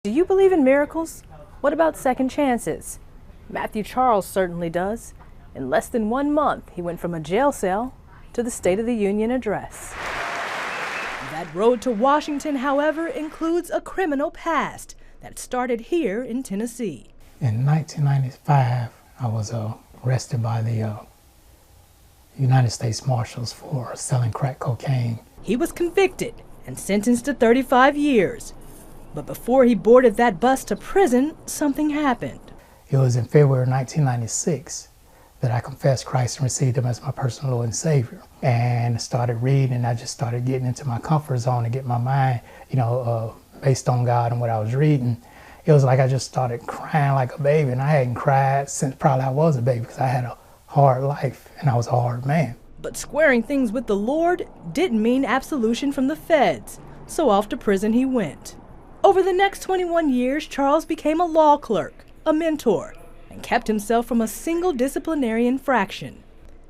Do you believe in miracles? What about second chances? Matthew Charles certainly does. In less than 1 month, he went from a jail cell to the State of the Union address. That road to Washington, however, includes a criminal past that started here in Tennessee. In 1995, I was arrested by the United States Marshals for selling crack cocaine. He was convicted and sentenced to 35 years. But before he boarded that bus to prison, something happened. It was in February 1996 that I confessed Christ and received him as my personal Lord and Savior. And started reading, and I just started getting into my comfort zone to get my mind, based on God and what I was reading. It was like I just started crying like a baby, and I hadn't cried since probably I was a baby because I had a hard life and I was a hard man. But squaring things with the Lord didn't mean absolution from the feds, so off to prison he went. Over the next 21 years, Charles became a law clerk, a mentor, and kept himself from a single disciplinary infraction.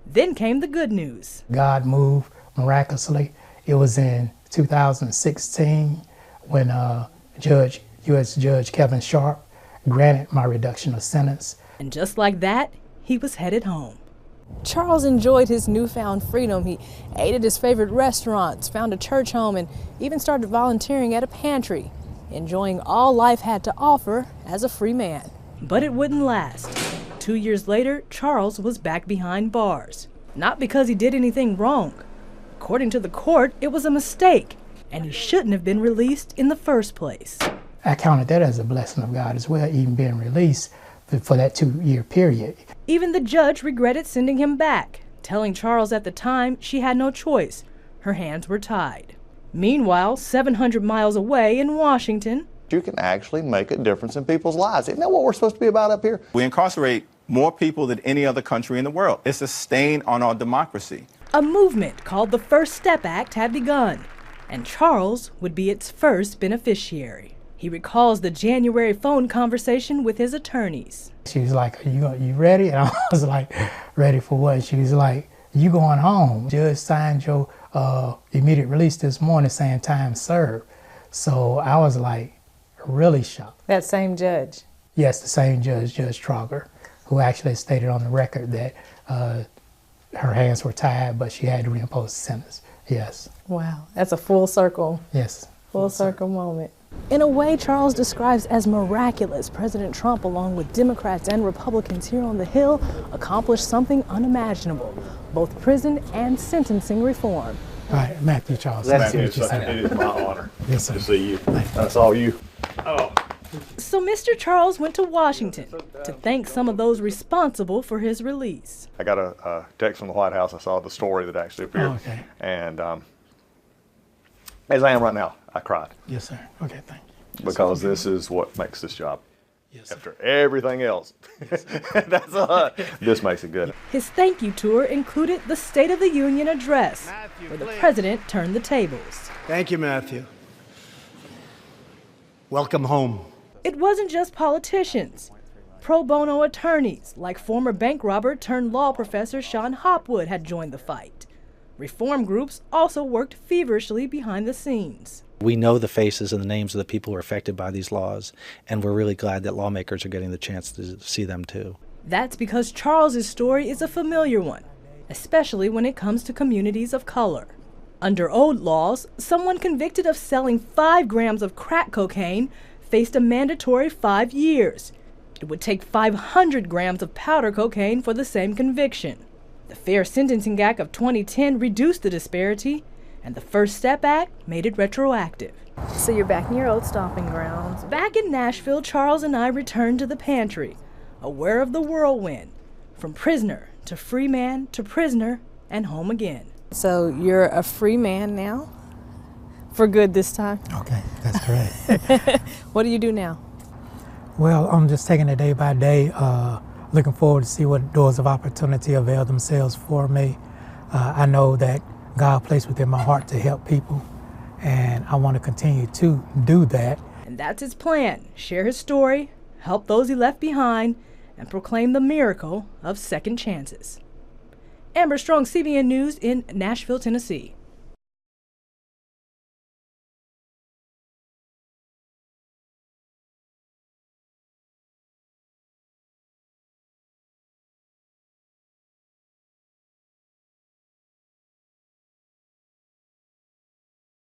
Then came the good news. God moved miraculously. It was in 2016 when U.S. Judge Kevin Sharp granted my reduction of sentence. And just like that, he was headed home. Charles enjoyed his newfound freedom. He ate at his favorite restaurants, found a church home, and even started volunteering at a pantry, enjoying all life had to offer as a free man. But it wouldn't last. 2 years later, Charles was back behind bars. Not because he did anything wrong. According to the court, it was a mistake, and he shouldn't have been released in the first place. I counted that as a blessing of God as well, even being released for that 2-year period. Even the judge regretted sending him back, telling Charles at the time she had no choice. Her hands were tied. Meanwhile, 700 miles away in Washington, you can actually make a difference in people's lives. Isn't that what we're supposed to be about up here? We incarcerate more people than any other country in the world. It's a stain on our democracy. A movement called the First Step Act had begun, and Charles would be its first beneficiary. He recalls the January phone conversation with his attorneys. She was like, are you ready? And I was like, ready for what? She was like, you going home. Judge signed your immediate release this morning saying time served. So I was like really shocked. That same judge? Yes, the same judge, Judge Trauger, who actually stated on the record that her hands were tied, but she had to reimpose the sentence. Yes. Wow, that's a full circle. Yes. Full circle moment. In a way Charles describes as miraculous, President Trump, along with Democrats and Republicans here on the Hill, accomplished something unimaginable, both prison and sentencing reform. All right, Matthew Charles. Matthew, it is my honor to see you. That's all you. Oh. So Mr. Charles went to Washington to thank some of those responsible for his release. I got a text from the White House. I saw the story that actually appeared. Oh, okay. And as I am right now, I cried. Yes, sir. Okay, thank you. Because this is what makes this job. Yes, sir. After everything else, that's a lot. This makes it good. His thank you tour included the State of the Union address, where the president turned the tables. Thank you, Matthew. Welcome home. It wasn't just politicians. Pro bono attorneys like former bank robber turned law professor Sean Hopwood had joined the fight. Reform groups also worked feverishly behind the scenes. We know the faces and the names of the people who are affected by these laws, and we're really glad that lawmakers are getting the chance to see them too. That's because Charles's story is a familiar one, especially when it comes to communities of color. Under old laws, someone convicted of selling 5 grams of crack cocaine faced a mandatory 5 years. It would take 500 grams of powder cocaine for the same conviction. The Fair Sentencing Act of 2010 reduced the disparity, and the First Step Act made it retroactive. So you're back in your old stomping grounds. Back in Nashville, Charles and I returned to the pantry, aware of the whirlwind, from prisoner to free man to prisoner and home again. So you're a free man now? For good this time? Okay, that's correct. What do you do now? Well, I'm just taking it day by day, looking forward to see what doors of opportunity avail themselves for me. I know that God placed within my heart to help people, and I want to continue to do that. And that's his plan: share his story, help those he left behind, and proclaim the miracle of second chances. Amber Strong, CBN News in Nashville, Tennessee.